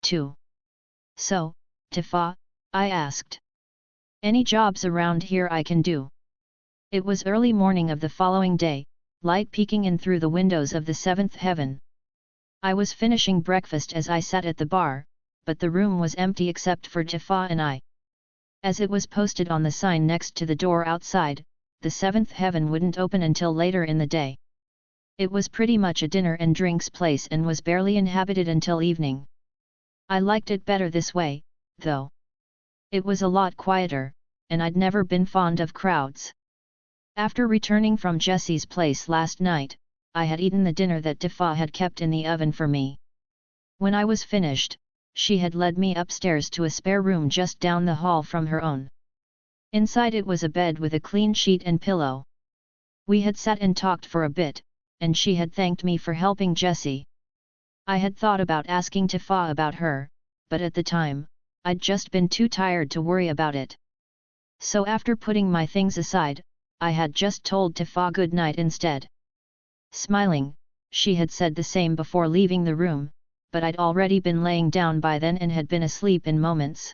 2. So, Tifa, I asked. Any jobs around here I can do? It was early morning of the following day, light peeking in through the windows of the seventh heaven. I was finishing breakfast as I sat at the bar, but the room was empty except for Tifa and I. As it was posted on the sign next to the door outside, the seventh heaven wouldn't open until later in the day. It was pretty much a dinner and drinks place and was barely inhabited until evening. I liked it better this way, though. It was a lot quieter, and I'd never been fond of crowds. After returning from Jessie's place last night, I had eaten the dinner that Tifa had kept in the oven for me. When I was finished, she had led me upstairs to a spare room just down the hall from her own. Inside it was a bed with a clean sheet and pillow. We had sat and talked for a bit, and she had thanked me for helping Jessie. I had thought about asking Tifa about her, but at the time, I'd just been too tired to worry about it. So after putting my things aside, I had just told Tifa good night instead. Smiling, she had said the same before leaving the room, but I'd already been laying down by then and had been asleep in moments.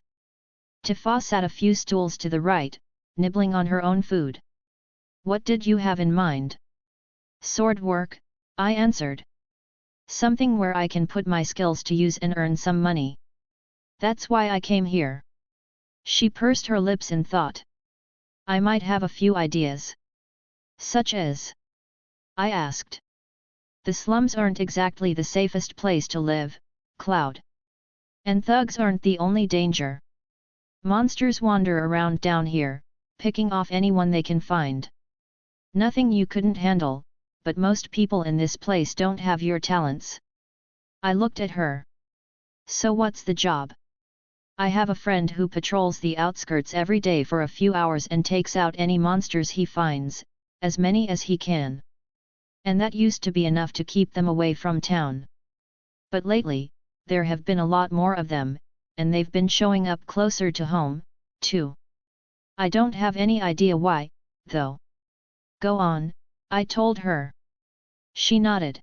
Tifa sat a few stools to the right, nibbling on her own food. What did you have in mind? Sword work, I answered. Something where I can put my skills to use and earn some money. That's why I came here. She pursed her lips in thought. I might have a few ideas. Such as? I asked. The slums aren't exactly the safest place to live, Cloud. And thugs aren't the only danger. Monsters wander around down here, picking off anyone they can find. Nothing you couldn't handle, but most people in this place don't have your talents. I looked at her. So what's the job? I have a friend who patrols the outskirts every day for a few hours and takes out any monsters he finds, as many as he can. And that used to be enough to keep them away from town. But lately, there have been a lot more of them, and they've been showing up closer to home, too. I don't have any idea why, though. Go on, I told her. She nodded.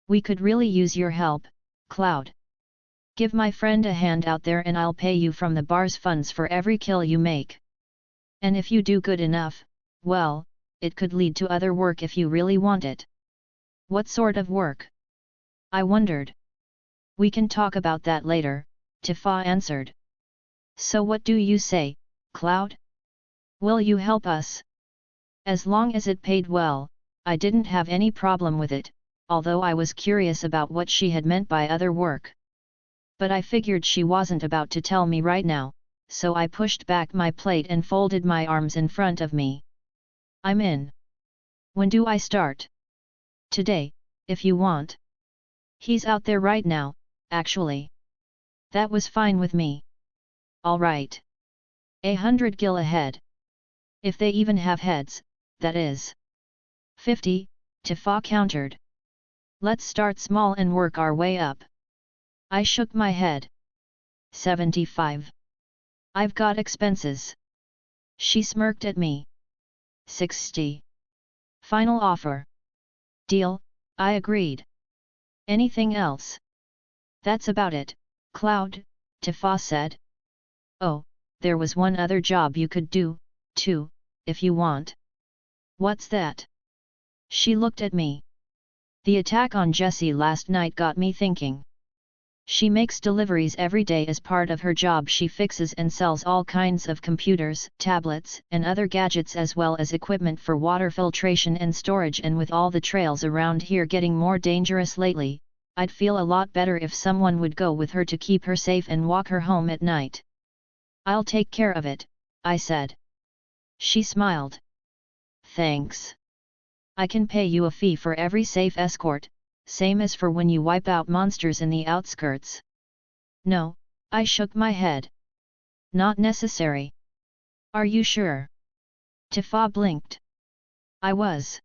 We could really use your help, Cloud. Give my friend a hand out there and I'll pay you from the bar's funds for every kill you make. And if you do good enough, well, it could lead to other work if you really want it. What sort of work? I wondered. We can talk about that later, Tifa answered. So what do you say, Cloud? Will you help us? As long as it paid well, I didn't have any problem with it, although I was curious about what she had meant by other work. But I figured she wasn't about to tell me right now, so I pushed back my plate and folded my arms in front of me. I'm in. When do I start? Today, if you want. He's out there right now, actually. That was fine with me. All right. 100 gil ahead. If they even have heads, that is. 50, Tifa countered. Let's start small and work our way up. I shook my head. 75. I've got expenses. She smirked at me. 60. Final offer. Deal, I agreed. Anything else? That's about it, Cloud, Tifa said. Oh, there was one other job you could do, too, if you want. What's that? She looked at me. The attack on Jessie last night got me thinking. She makes deliveries every day as part of her job. She fixes and sells all kinds of computers, tablets, and other gadgets as well as equipment for water filtration and storage, and with all the trails around here getting more dangerous lately, I'd feel a lot better if someone would go with her to keep her safe and walk her home at night. I'll take care of it, I said. She smiled. Thanks. I can pay you a fee for every safe escort, same as for when you wipe out monsters in the outskirts. No, I shook my head. Not necessary. Are you sure? Tifa blinked. I was.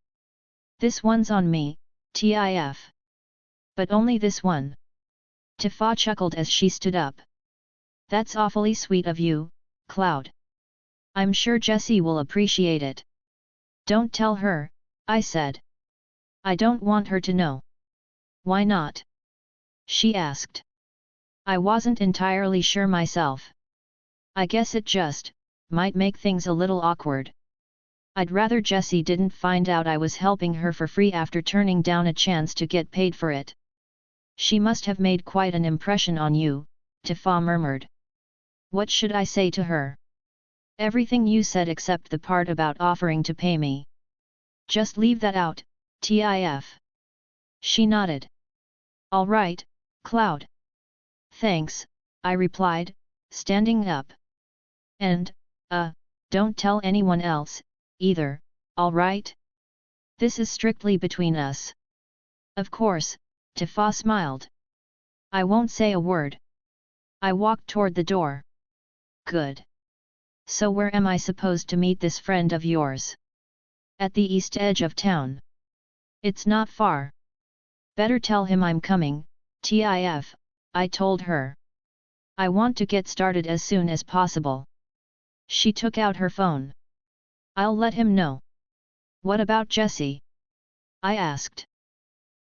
This one's on me, TIF. But only this one. Tifa chuckled as she stood up. That's awfully sweet of you, Cloud. I'm sure Jessie will appreciate it. Don't tell her, I said. I don't want her to know. Why not? She asked. I wasn't entirely sure myself. I guess it just might make things a little awkward. I'd rather Jessie didn't find out I was helping her for free after turning down a chance to get paid for it. She must have made quite an impression on you, Tifa murmured. What should I say to her? Everything you said except the part about offering to pay me. Just leave that out, Tiff. She nodded. All right, Cloud. Thanks, I replied, standing up. And, don't tell anyone else, either, all right? This is strictly between us. Of course, Tifa smiled. I won't say a word. I walked toward the door. Good. So where am I supposed to meet this friend of yours? At the east edge of town. It's not far. Better tell him I'm coming, Tiff, I told her. I want to get started as soon as possible. She took out her phone. I'll let him know. What about Jessie? I asked.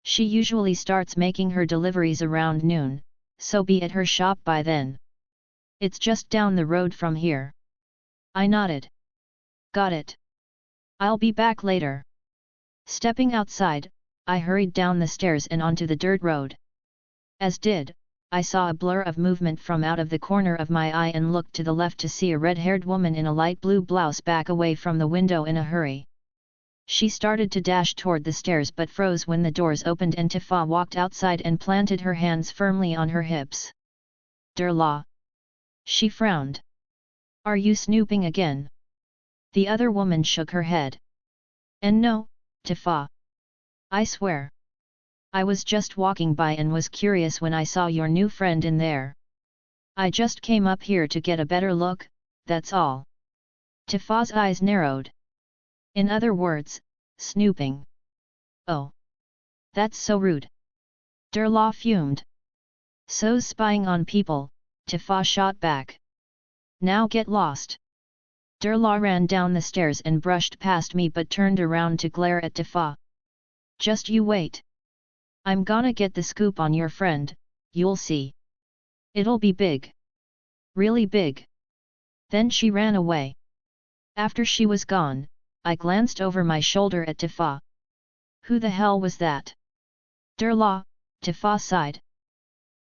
She usually starts making her deliveries around noon, so be at her shop by then. It's just down the road from here. I nodded. Got it. I'll be back later. Stepping outside, I hurried down the stairs and onto the dirt road. As did, I saw a blur of movement from out of the corner of my eye and looked to the left to see a red-haired woman in a light blue blouse back away from the window in a hurry. She started to dash toward the stairs but froze when the doors opened and Tifa walked outside and planted her hands firmly on her hips. Derla. She frowned. Are you snooping again? The other woman shook her head. And no, Tifa. I swear. I was just walking by and was curious when I saw your new friend in there. I just came up here to get a better look, that's all. Tifa's eyes narrowed. In other words, snooping. Oh. That's so rude. Derla fumed. So's spying on people, Tifa shot back. Now get lost. Derla ran down the stairs and brushed past me but turned around to glare at Tifa. Just you wait. I'm gonna get the scoop on your friend, you'll see. It'll be big. Really big. Then she ran away. After she was gone, I glanced over my shoulder at Tifa. Who the hell was that? Derla, Tifa sighed.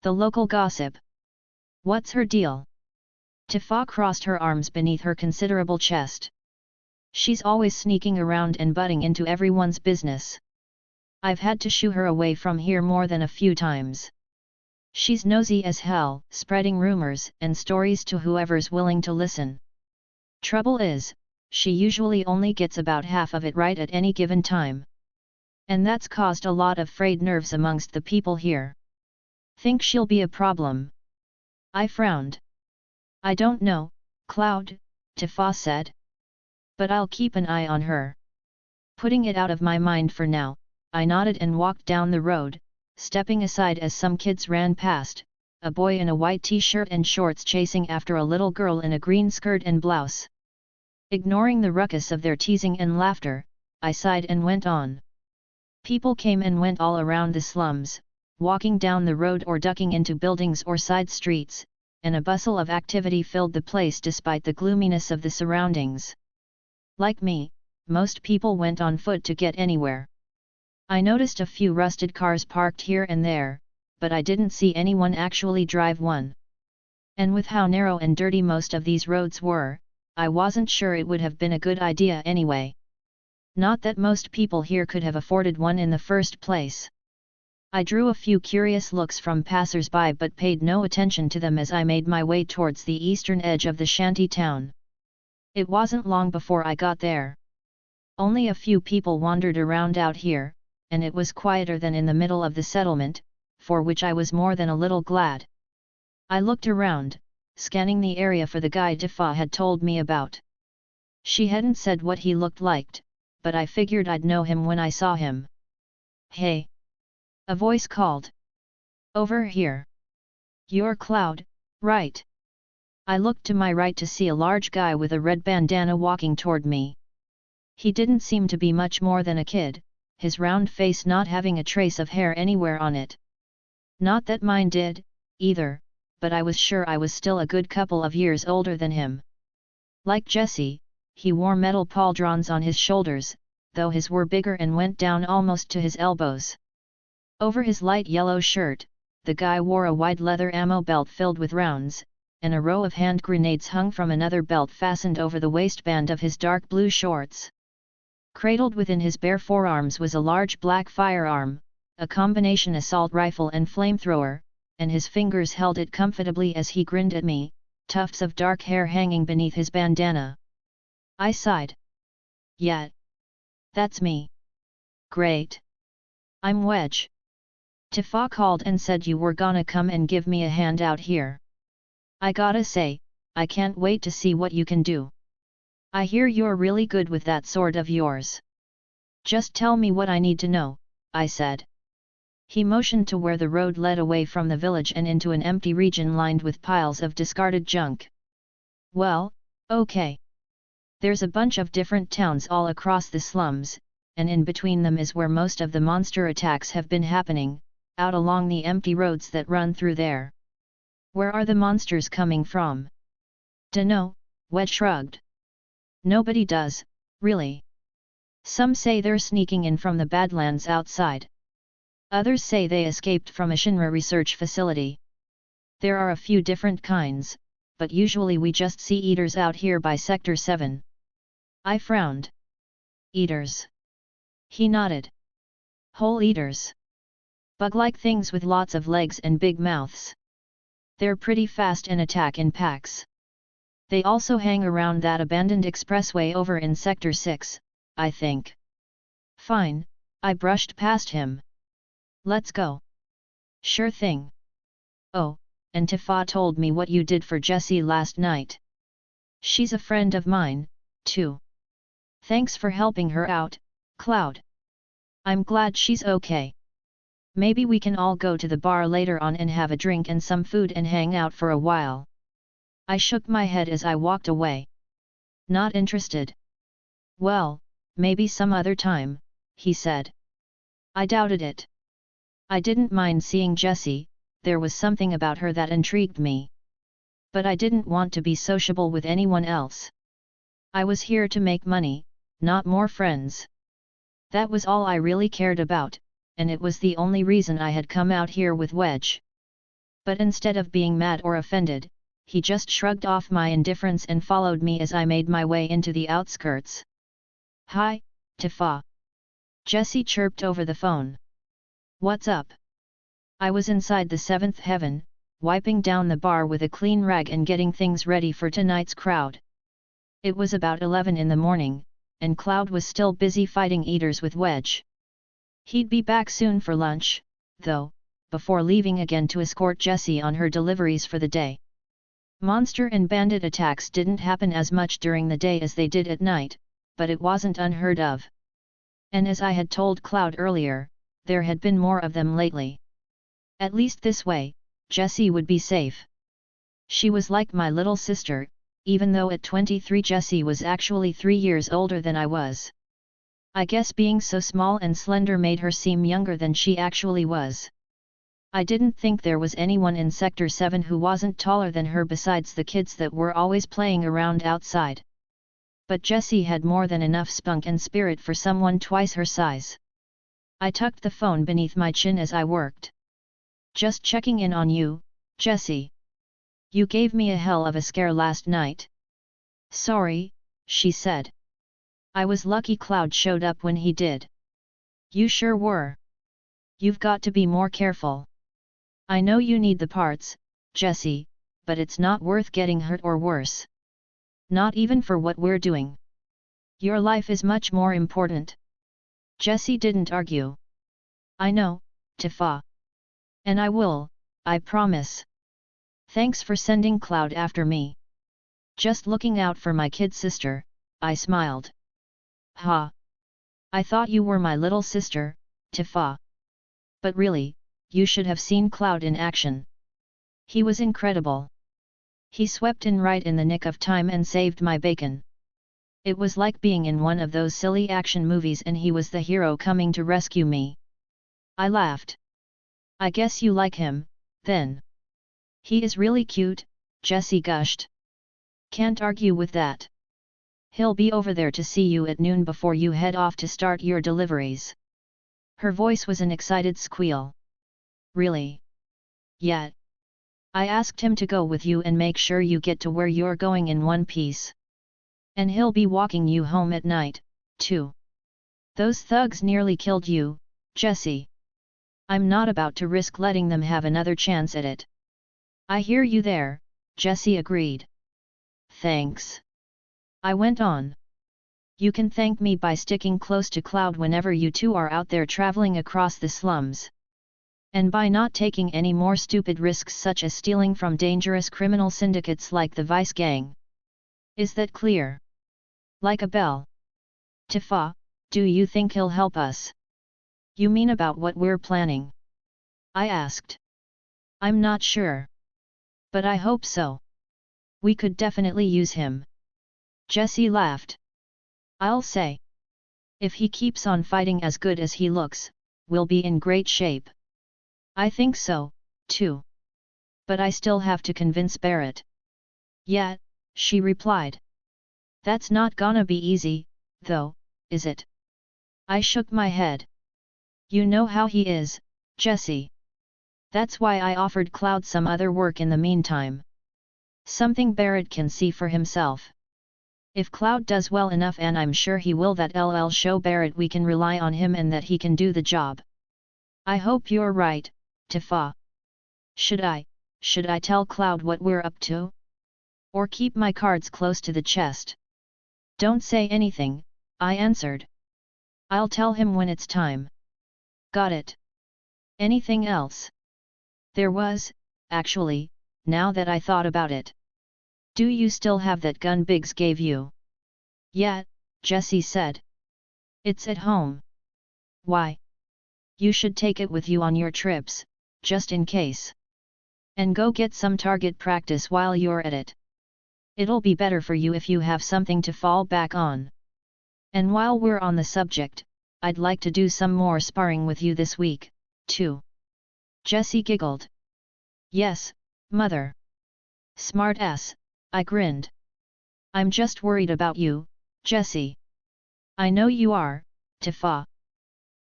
The local gossip. What's her deal? Tifa crossed her arms beneath her considerable chest. She's always sneaking around and butting into everyone's business. I've had to shoo her away from here more than a few times. She's nosy as hell, spreading rumors and stories to whoever's willing to listen. Trouble is, she usually only gets about half of it right at any given time. And that's caused a lot of frayed nerves amongst the people here. Think she'll be a problem? I frowned. I don't know, Cloud, Tifa said. But I'll keep an eye on her. Putting it out of my mind for now, I nodded and walked down the road, stepping aside as some kids ran past, a boy in a white t-shirt and shorts chasing after a little girl in a green skirt and blouse. Ignoring the ruckus of their teasing and laughter, I sighed and went on. People came and went all around the slums, walking down the road or ducking into buildings or side streets, and a bustle of activity filled the place despite the gloominess of the surroundings. Like me, most people went on foot to get anywhere. I noticed a few rusted cars parked here and there, but I didn't see anyone actually drive one. And with how narrow and dirty most of these roads were, I wasn't sure it would have been a good idea anyway. Not that most people here could have afforded one in the first place. I drew a few curious looks from passers-by but paid no attention to them as I made my way towards the eastern edge of the shanty town. It wasn't long before I got there. Only a few people wandered around out here, and it was quieter than in the middle of the settlement, for which I was more than a little glad. I looked around, scanning the area for the guy Tifa had told me about. She hadn't said what he looked like, but I figured I'd know him when I saw him. Hey! A voice called. Over here. You're Cloud, right? I looked to my right to see a large guy with a red bandana walking toward me. He didn't seem to be much more than a kid, his round face not having a trace of hair anywhere on it. Not that mine did, either, but I was sure I was still a good couple of years older than him. Like Jesse, he wore metal pauldrons on his shoulders, though his were bigger and went down almost to his elbows. Over his light yellow shirt, the guy wore a wide leather ammo belt filled with rounds, and a row of hand grenades hung from another belt fastened over the waistband of his dark blue shorts. Cradled within his bare forearms was a large black firearm, a combination assault rifle and flamethrower, and his fingers held it comfortably as he grinned at me, tufts of dark hair hanging beneath his bandana. I sighed. Yeah. That's me. Great. I'm Wedge. Tifa called and said you were gonna come and give me a hand out here. I gotta say, I can't wait to see what you can do. I hear you're really good with that sword of yours. Just tell me what I need to know, I said. He motioned to where the road led away from the village and into an empty region lined with piles of discarded junk. Well, okay. There's a bunch of different towns all across the slums, and in between them is where most of the monster attacks have been happening, out along the empty roads that run through there. Where are the monsters coming from? Dunno, Wedge shrugged. Nobody does, really. Some say they're sneaking in from the Badlands outside. Others say they escaped from a Shinra research facility. There are a few different kinds, but usually we just see eaters out here by Sector 7. I frowned. Eaters. He nodded. Whole eaters. Bug-like things with lots of legs and big mouths. They're pretty fast and attack in packs. They also hang around that abandoned expressway over in Sector 6, I think. Fine, I brushed past him. Let's go. Sure thing. Oh, and Tifa told me what you did for Jessie last night. She's a friend of mine, too. Thanks for helping her out, Cloud. I'm glad she's okay. Maybe we can all go to the bar later on and have a drink and some food and hang out for a while. I shook my head as I walked away. Not interested. Well, maybe some other time, he said. I doubted it. I didn't mind seeing Jessie, there was something about her that intrigued me. But I didn't want to be sociable with anyone else. I was here to make money, not more friends. That was all I really cared about, and it was the only reason I had come out here with Wedge. But instead of being mad or offended, he just shrugged off my indifference and followed me as I made my way into the outskirts. Hi, Tifa. Jessie chirped over the phone. What's up? I was inside the seventh heaven, wiping down the bar with a clean rag and getting things ready for tonight's crowd. It was about 11 in the morning, and Cloud was still busy fighting eaters with Wedge. He'd be back soon for lunch, though, before leaving again to escort Jessie on her deliveries for the day. Monster and bandit attacks didn't happen as much during the day as they did at night, but it wasn't unheard of. And as I had told Cloud earlier, there had been more of them lately. At least this way, Jessie would be safe. She was like my little sister, even though at 23 Jessie was actually 3 years older than I was. I guess being so small and slender made her seem younger than she actually was. I didn't think there was anyone in Sector 7 who wasn't taller than her besides the kids that were always playing around outside. But Jessie had more than enough spunk and spirit for someone twice her size. I tucked the phone beneath my chin as I worked. Just checking in on you, Jessie. You gave me a hell of a scare last night. Sorry, she said. I was lucky Cloud showed up when he did. You sure were. You've got to be more careful. I know you need the parts, Jessie, but it's not worth getting hurt or worse. Not even for what we're doing. Your life is much more important. Jessie didn't argue. I know, Tifa. And I will, I promise. Thanks for sending Cloud after me. Just looking out for my kid sister, I smiled. Ha! I thought you were my little sister, Tifa. But really, you should have seen Cloud in action. He was incredible. He swept in right in the nick of time and saved my bacon. It was like being in one of those silly action movies and he was the hero coming to rescue me. I laughed. I guess you like him, then. He is really cute, Jessie gushed. Can't argue with that. He'll be over there to see you at noon before you head off to start your deliveries. Her voice was an excited squeal. Really? Yeah. I asked him to go with you and make sure you get to where you're going in one piece. And he'll be walking you home at night, too. Those thugs nearly killed you, Jessie. I'm not about to risk letting them have another chance at it. I hear you there, Jessie agreed. Thanks. I went on. You can thank me by sticking close to Cloud whenever you two are out there traveling across the slums. And by not taking any more stupid risks such as stealing from dangerous criminal syndicates like the Vice Gang. Is that clear? Like a bell. Tifa, do you think he'll help us? You mean about what we're planning? I asked. I'm not sure. But I hope so. We could definitely use him. Jessie laughed. I'll say. If he keeps on fighting as good as he looks, we'll be in great shape. I think so, too. But I still have to convince Barrett. Yeah, she replied. That's not gonna be easy, though, is it? I shook my head. You know how he is, Jessie. That's why I offered Cloud some other work in the meantime. Something Barrett can see for himself. If Cloud does well enough, and I'm sure he will, that'll show Barrett we can rely on him and that he can do the job. I hope you're right, Tifa. Should I tell Cloud what we're up to? Or keep my cards close to the chest? Don't say anything, I answered. I'll tell him when it's time. Got it. Anything else? There was, actually, now that I thought about it. Do you still have that gun Biggs gave you? Yeah, Jessie said. It's at home. Why? You should take it with you on your trips, just in case. And go get some target practice while you're at it. It'll be better for you if you have something to fall back on. And while we're on the subject, I'd like to do some more sparring with you this week, too. Jessie giggled. Yes, Mother. Smart ass, I grinned. I'm just worried about you, Jessie. I know you are, Tifa.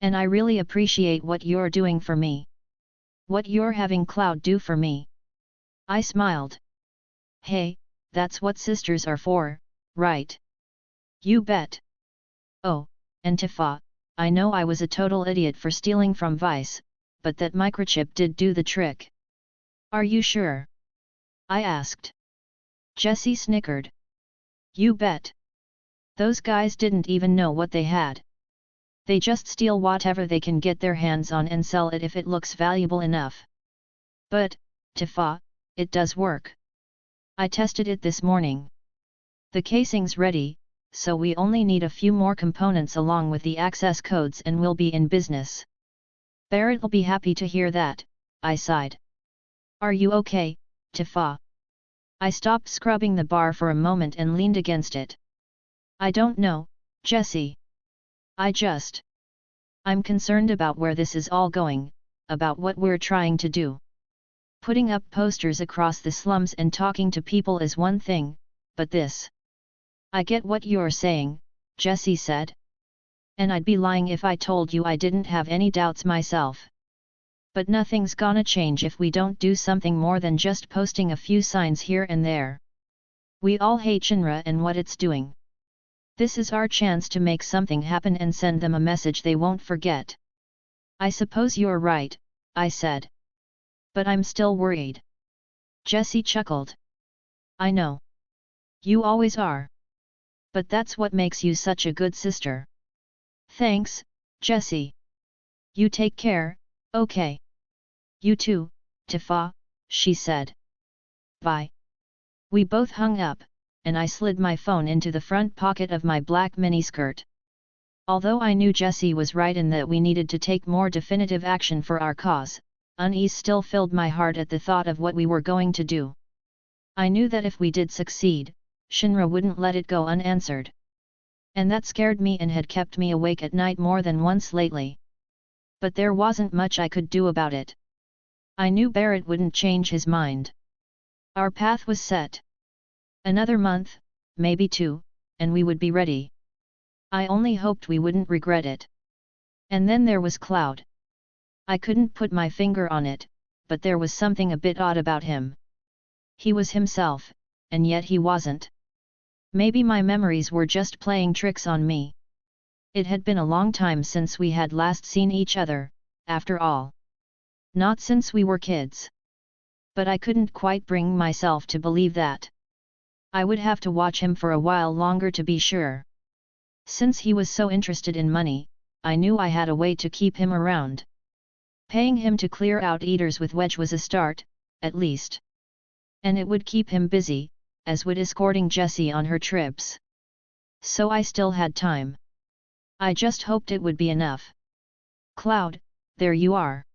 And I really appreciate what you're doing for me. What you're having Cloud do for me. I smiled. Hey, that's what sisters are for, right? You bet. Oh, and Tifa, I know I was a total idiot for stealing from Vice, but that microchip did do the trick. Are you sure? I asked. Jessie snickered. You bet. Those guys didn't even know what they had. They just steal whatever they can get their hands on and sell it if it looks valuable enough. But, Tifa, it does work. I tested it this morning. The casing's ready, so we only need a few more components along with the access codes and we'll be in business. Barrett'll be happy to hear that, I sighed. Are you okay, Tifa? I stopped scrubbing the bar for a moment and leaned against it. I don't know, Jessie. I'm concerned about where this is all going, about what we're trying to do. Putting up posters across the slums and talking to people is one thing, but this. I get what you're saying, Jessie said. And I'd be lying if I told you I didn't have any doubts myself. But nothing's gonna change if we don't do something more than just posting a few signs here and there. We all hate Shinra and what it's doing. This is our chance to make something happen and send them a message they won't forget. I suppose you're right, I said. But I'm still worried. Jessie chuckled. I know. You always are. But that's what makes you such a good sister. Thanks, Jessie. You take care, okay? You too, Tifa, she said. Bye. We both hung up, and I slid my phone into the front pocket of my black miniskirt. Although I knew Jessie was right in that we needed to take more definitive action for our cause, unease still filled my heart at the thought of what we were going to do. I knew that if we did succeed, Shinra wouldn't let it go unanswered. And that scared me and had kept me awake at night more than once lately. But there wasn't much I could do about it. I knew Barrett wouldn't change his mind. Our path was set. Another month, maybe 2, and we would be ready. I only hoped we wouldn't regret it. And then there was Cloud. I couldn't put my finger on it, but there was something a bit odd about him. He was himself, and yet he wasn't. Maybe my memories were just playing tricks on me. It had been a long time since we had last seen each other, after all. Not since we were kids. But I couldn't quite bring myself to believe that. I would have to watch him for a while longer to be sure. Since he was so interested in money, I knew I had a way to keep him around. Paying him to clear out Eaters with Wedge was a start, at least. And it would keep him busy, as would escorting Jessie on her trips. So I still had time. I just hoped it would be enough. Cloud, there you are.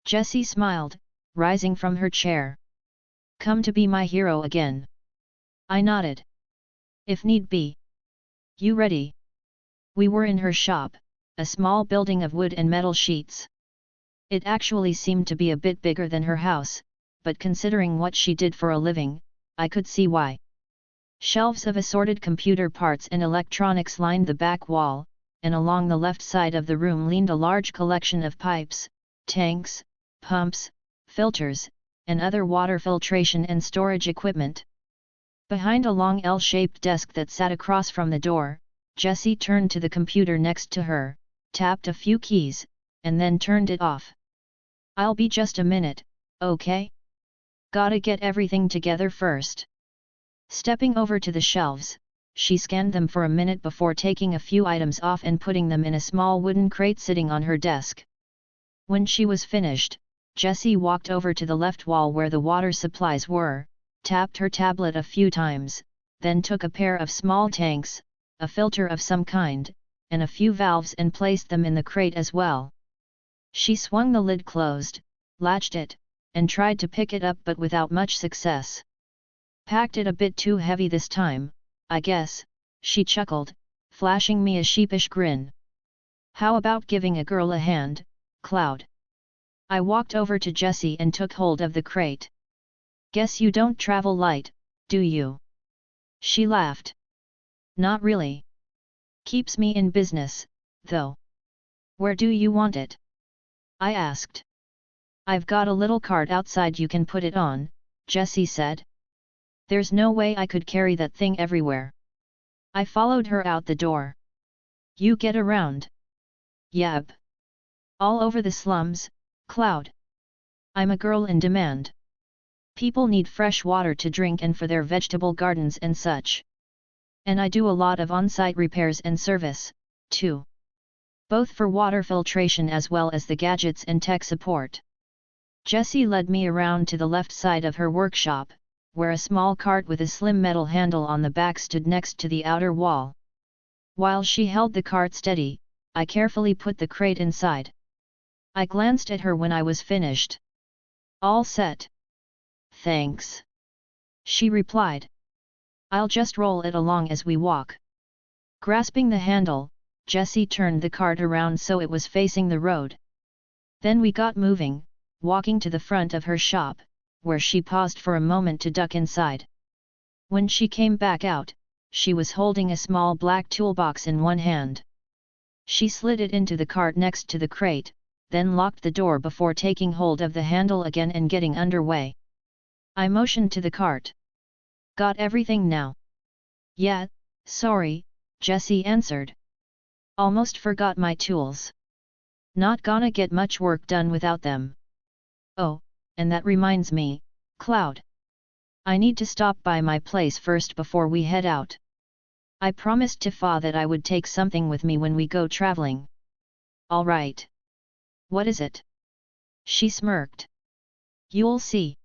Jessie smiled, rising from her chair. Come to be my hero again. I nodded. If need be. You ready? We were in her shop, a small building of wood and metal sheets. It actually seemed to be a bit bigger than her house, but considering what she did for a living, I could see why. Shelves of assorted computer parts and electronics lined the back wall, and along the left side of the room leaned a large collection of pipes, tanks, pumps, filters, and other water filtration and storage equipment. Behind a long L-shaped desk that sat across from the door, Jessie turned to the computer next to her, tapped a few keys, and then turned it off. I'll be just a minute, okay? Gotta get everything together first. Stepping over to the shelves, she scanned them for a minute before taking a few items off and putting them in a small wooden crate sitting on her desk. When she was finished, Jessie walked over to the left wall where the water supplies were, tapped her tablet a few times, then took a pair of small tanks, a filter of some kind, and a few valves and placed them in the crate as well. She swung the lid closed, latched it, and tried to pick it up but without much success. Packed it a bit too heavy this time, I guess, she chuckled, flashing me a sheepish grin. How about giving a girl a hand, Cloud? I walked over to Jessie and took hold of the crate. Guess you don't travel light, do you? She laughed. Not really. Keeps me in business, though. Where do you want it? I asked. I've got a little cart outside you can put it on, Jessie said. There's no way I could carry that thing everywhere. I followed her out the door. You get around. Yep. All over the slums, Cloud. I'm a girl in demand. People need fresh water to drink and for their vegetable gardens and such. And I do a lot of on-site repairs and service, too. Both for water filtration as well as the gadgets and tech support. Jessie led me around to the left side of her workshop, where a small cart with a slim metal handle on the back stood next to the outer wall. While she held the cart steady, I carefully put the crate inside. I glanced at her when I was finished. All set. Thanks. She replied. I'll just roll it along as we walk. Grasping the handle, Jessie turned the cart around so it was facing the road. Then we got moving, walking to the front of her shop, where she paused for a moment to duck inside. When she came back out, she was holding a small black toolbox in one hand. She slid it into the cart next to the crate, then locked the door before taking hold of the handle again and getting underway. I motioned to the cart. Got everything now? Yeah, sorry, Jessie answered. Almost forgot my tools. Not gonna get much work done without them. Oh, and that reminds me, Cloud. I need to stop by my place first before we head out. I promised Tifa that I would take something with me when we go traveling. All right. What is it? She smirked. You'll see.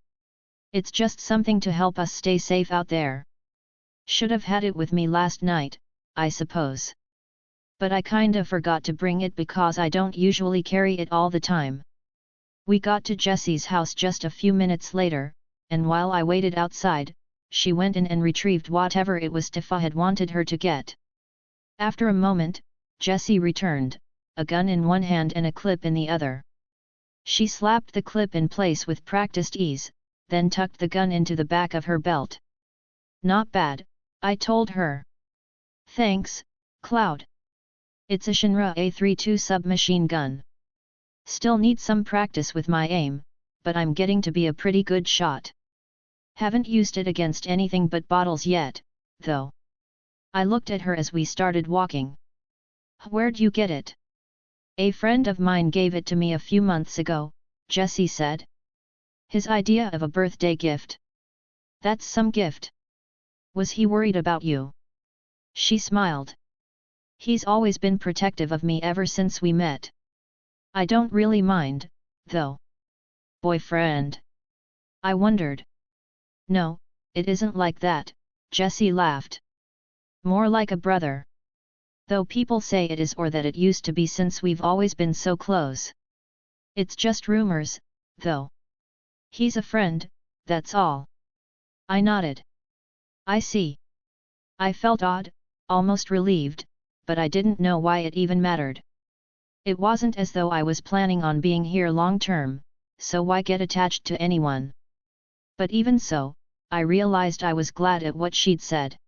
It's just something to help us stay safe out there. Should have had it with me last night, I suppose. But I kinda forgot to bring it because I don't usually carry it all the time. We got to Jessie's house just a few minutes later, and while I waited outside, she went in and retrieved whatever it was Tifa had wanted her to get. After a moment, Jessie returned, a gun in one hand and a clip in the other. She slapped the clip in place with practiced ease, then tucked the gun into the back of her belt. Not bad, I told her. Thanks, Cloud. It's a Shinra A32 submachine gun. Still need some practice with my aim, but I'm getting to be a pretty good shot. Haven't used it against anything but bottles yet, though. I looked at her as we started walking. Where'd you get it? A friend of mine gave it to me a few months ago, Jesse said. His idea of a birthday gift. That's some gift. Was he worried about you? She smiled. He's always been protective of me ever since we met. I don't really mind, though. Boyfriend? I wondered. No, it isn't like that, Jesse laughed. More like a brother. Though people say it is or that it used to be since we've always been so close. It's just rumors, though. He's a friend, that's all. I nodded. I see. I felt odd, almost relieved, but I didn't know why it even mattered. It wasn't as though I was planning on being here long term, so why get attached to anyone? But even so, I realized I was glad at what she'd said.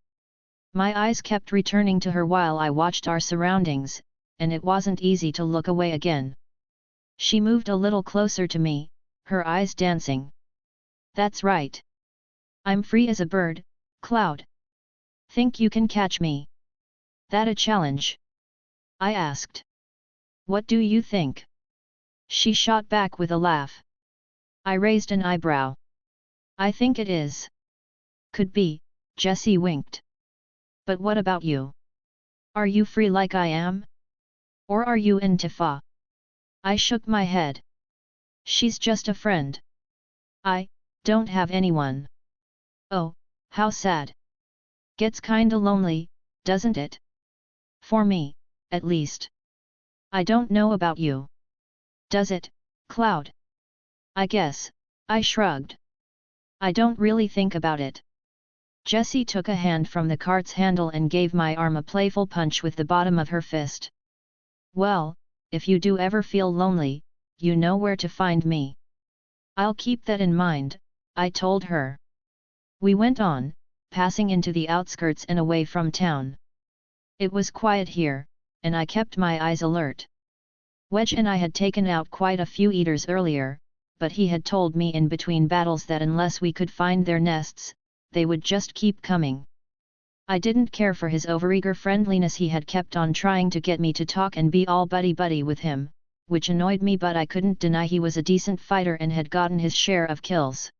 My eyes kept returning to her while I watched our surroundings, and it wasn't easy to look away again. She moved a little closer to me, her eyes dancing. That's right. I'm free as a bird, Cloud. Think you can catch me? That a challenge? I asked. What do you think? She shot back with a laugh. I raised an eyebrow. I think it is. Could be, Jesse winked. But what about you? Are you free like I am? Or are you in Tifa? I shook my head. She's just a friend. I don't have anyone. Oh, how sad. Gets kinda lonely, doesn't it? For me, at least. I don't know about you. Does it, Cloud? I guess, I shrugged. I don't really think about it. Jessie took a hand from the cart's handle and gave my arm a playful punch with the bottom of her fist. Well, if you do ever feel lonely, you know where to find me. I'll keep that in mind, I told her. We went on, passing into the outskirts and away from town. It was quiet here, and I kept my eyes alert. Wedge and I had taken out quite a few eaters earlier, but he had told me in between battles that unless we could find their nests, they would just keep coming. I didn't care for his overeager friendliness. He had kept on trying to get me to talk and be all buddy-buddy with him, which annoyed me, but I couldn't deny he was a decent fighter and had gotten his share of kills.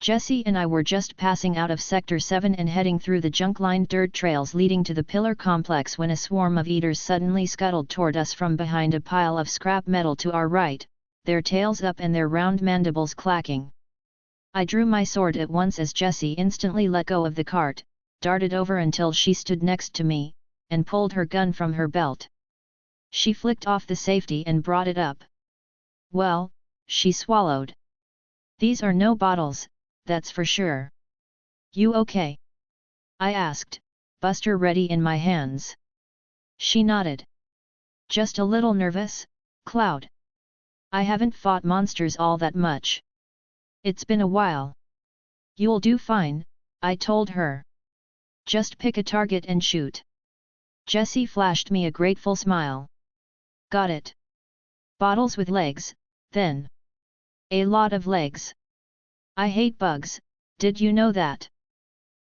Jesse and I were just passing out of Sector 7 and heading through the junk-lined dirt trails leading to the pillar complex when a swarm of eaters suddenly scuttled toward us from behind a pile of scrap metal to our right, their tails up and their round mandibles clacking. I drew my sword at once as Jessie instantly let go of the cart, darted over until she stood next to me, and pulled her gun from her belt. She flicked off the safety and brought it up. Well, she swallowed. These are no bottles, that's for sure. You okay? I asked, Buster ready in my hands. She nodded. Just a little nervous, Cloud. I haven't fought monsters all that much. It's been a while. You'll do fine, I told her. Just pick a target and shoot. Jessie flashed me a grateful smile. Got it. Bottles with legs, then. A lot of legs. I hate bugs, did you know that?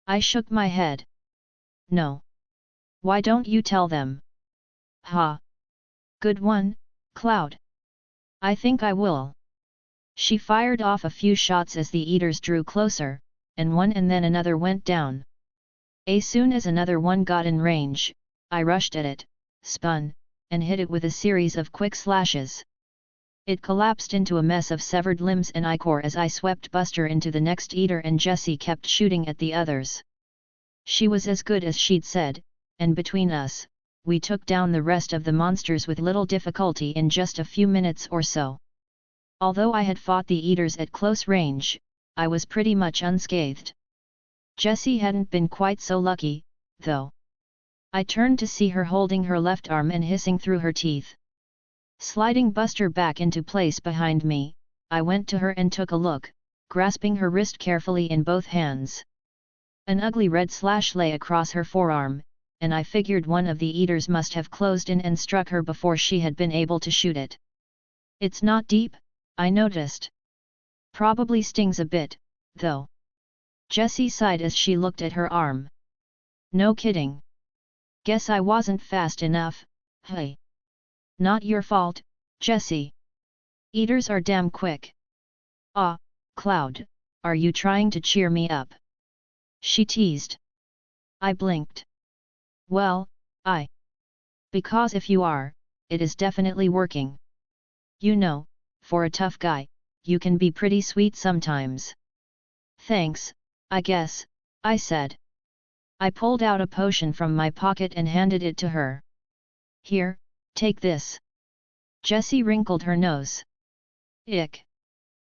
I shook my head. No. Why don't you tell them? Ha. Good one, Cloud. I think I will. She fired off a few shots as the eaters drew closer, and one and then another went down. As soon as another one got in range, I rushed at it, spun, and hit it with a series of quick slashes. It collapsed into a mess of severed limbs and ichor as I swept Buster into the next eater, and Jessie kept shooting at the others. She was as good as she'd said, and between us, we took down the rest of the monsters with little difficulty in just a few minutes or so. Although I had fought the eaters at close range, I was pretty much unscathed. Jessie hadn't been quite so lucky, though. I turned to see her holding her left arm and hissing through her teeth. Sliding Buster back into place behind me, I went to her and took a look, grasping her wrist carefully in both hands. An ugly red slash lay across her forearm, and I figured one of the eaters must have closed in and struck her before she had been able to shoot it. It's not deep, I noticed. Probably stings a bit, though. Jessie sighed as she looked at her arm. No kidding. Guess I wasn't fast enough, hey. Not your fault, Jessie. Eaters are damn quick. Ah, Cloud, are you trying to cheer me up? She teased. I blinked. Well, because if you are, it is definitely working. You know, for a tough guy, you can be pretty sweet sometimes. Thanks, I guess, I said. I pulled out a potion from my pocket and handed it to her. Here, take this. Jessie wrinkled her nose. Ick.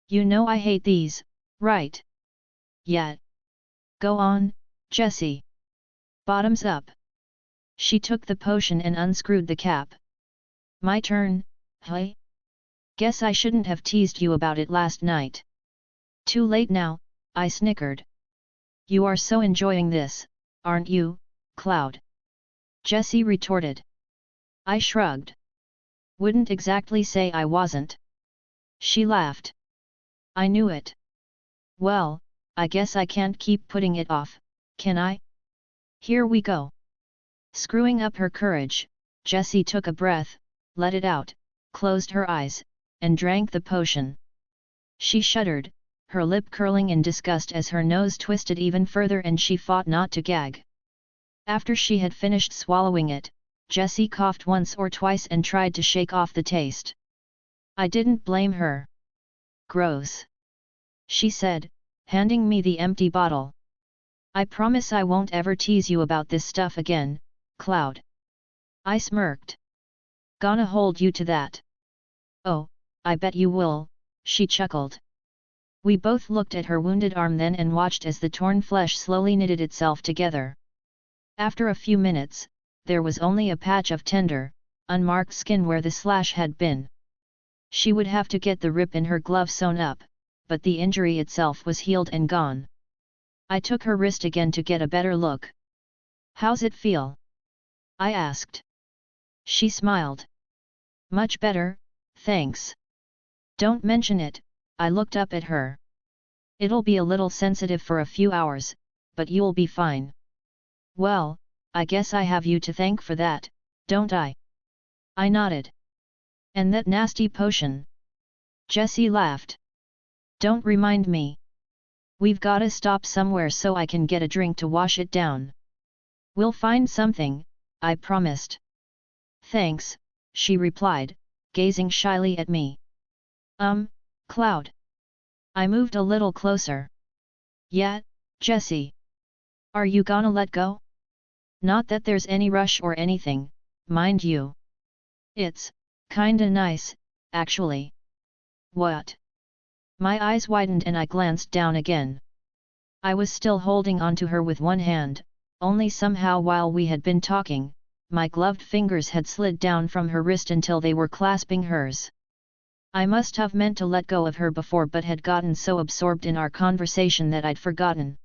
You know I hate these, right? Yet. Go on, Jessie. Bottoms up. She took the potion and unscrewed the cap. My turn, hey? Guess I shouldn't have teased you about it last night. Too late now, I snickered. You are so enjoying this, aren't you, Cloud? Jessie retorted. I shrugged. Wouldn't exactly say I wasn't. She laughed. I knew it. Well, I guess I can't keep putting it off, can I? Here we go. Screwing up her courage, Jessie took a breath, let it out, closed her eyes, and drank the potion. She shuddered, her lip curling in disgust as her nose twisted even further and she fought not to gag. After she had finished swallowing it, Jessie coughed once or twice and tried to shake off the taste. I didn't blame her. Gross. She said, handing me the empty bottle. I promise I won't ever tease you about this stuff again, Cloud. I smirked. Gonna hold you to that. Oh, I bet you will, she chuckled. We both looked at her wounded arm then and watched as the torn flesh slowly knitted itself together. After a few minutes, there was only a patch of tender, unmarked skin where the slash had been. She would have to get the rip in her glove sewn up, but the injury itself was healed and gone. I took her wrist again to get a better look. How's it feel? I asked. She smiled. Much better, thanks. Don't mention it, I looked up at her. It'll be a little sensitive for a few hours, but you'll be fine. Well, I guess I have you to thank for that, don't I? I nodded. And that nasty potion? Jessie laughed. Don't remind me. We've gotta stop somewhere so I can get a drink to wash it down. We'll find something, I promised. Thanks, she replied, gazing shyly at me. Cloud. I moved a little closer. Yeah, Jessie. Are you gonna let go? Not that there's any rush or anything, mind you. It's kinda nice, actually. What? My eyes widened and I glanced down again. I was still holding onto her with one hand, only somehow while we had been talking, my gloved fingers had slid down from her wrist until they were clasping hers. I must have meant to let go of her before but had gotten so absorbed in our conversation that I'd forgotten.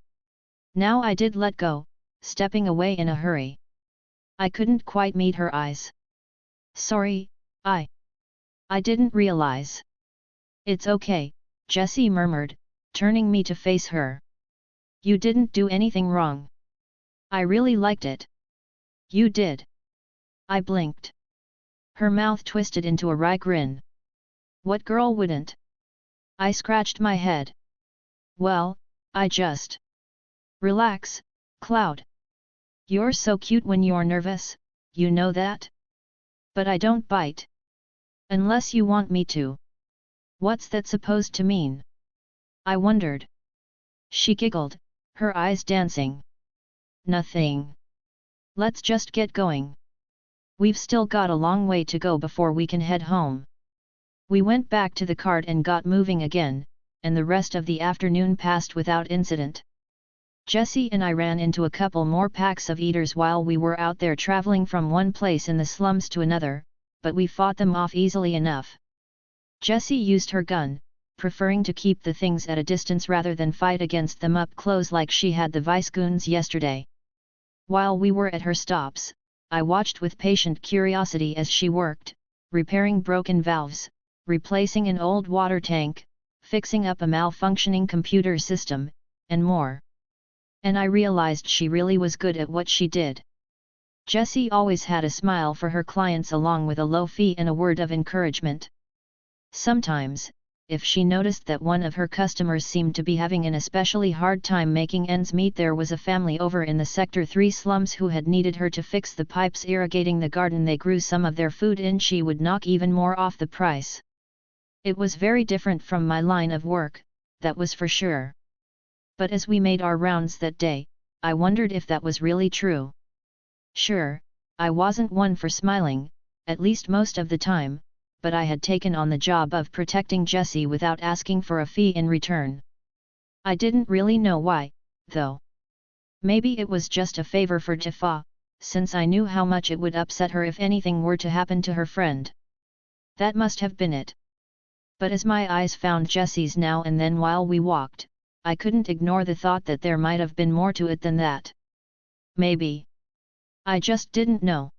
Now I did let go, stepping away in a hurry. I couldn't quite meet her eyes. Sorry, I didn't realize. It's okay, Jessie murmured, turning me to face her. You didn't do anything wrong. I really liked it. You did. I blinked. Her mouth twisted into a wry grin. What girl wouldn't? I scratched my head. Well, I just... Relax, Cloud. You're so cute when you're nervous, you know that? But I don't bite. Unless you want me to. What's that supposed to mean? I wondered. She giggled, her eyes dancing. Nothing. Let's just get going. We've still got a long way to go before we can head home. We went back to the cart and got moving again, and the rest of the afternoon passed without incident. Jessie and I ran into a couple more packs of eaters while we were out there traveling from one place in the slums to another, but we fought them off easily enough. Jessie used her gun, preferring to keep the things at a distance rather than fight against them up close like she had the Weissgoons yesterday. While we were at her stops, I watched with patient curiosity as she worked, repairing broken valves, replacing an old water tank, fixing up a malfunctioning computer system, and more. And I realized she really was good at what she did. Jessie always had a smile for her clients along with a low fee and a word of encouragement. Sometimes, if she noticed that one of her customers seemed to be having an especially hard time making ends meet, there was a family over in the Sector 3 slums who had needed her to fix the pipes irrigating the garden they grew some of their food in, she would knock even more off the price. It was very different from my line of work, that was for sure. But as we made our rounds that day, I wondered if that was really true. Sure, I wasn't one for smiling, at least most of the time, but I had taken on the job of protecting Jessie without asking for a fee in return. I didn't really know why, though. Maybe it was just a favor for Tifa, since I knew how much it would upset her if anything were to happen to her friend. That must have been it. But as my eyes found Jessie's now and then while we walked, I couldn't ignore the thought that there might have been more to it than that. Maybe. I just didn't know.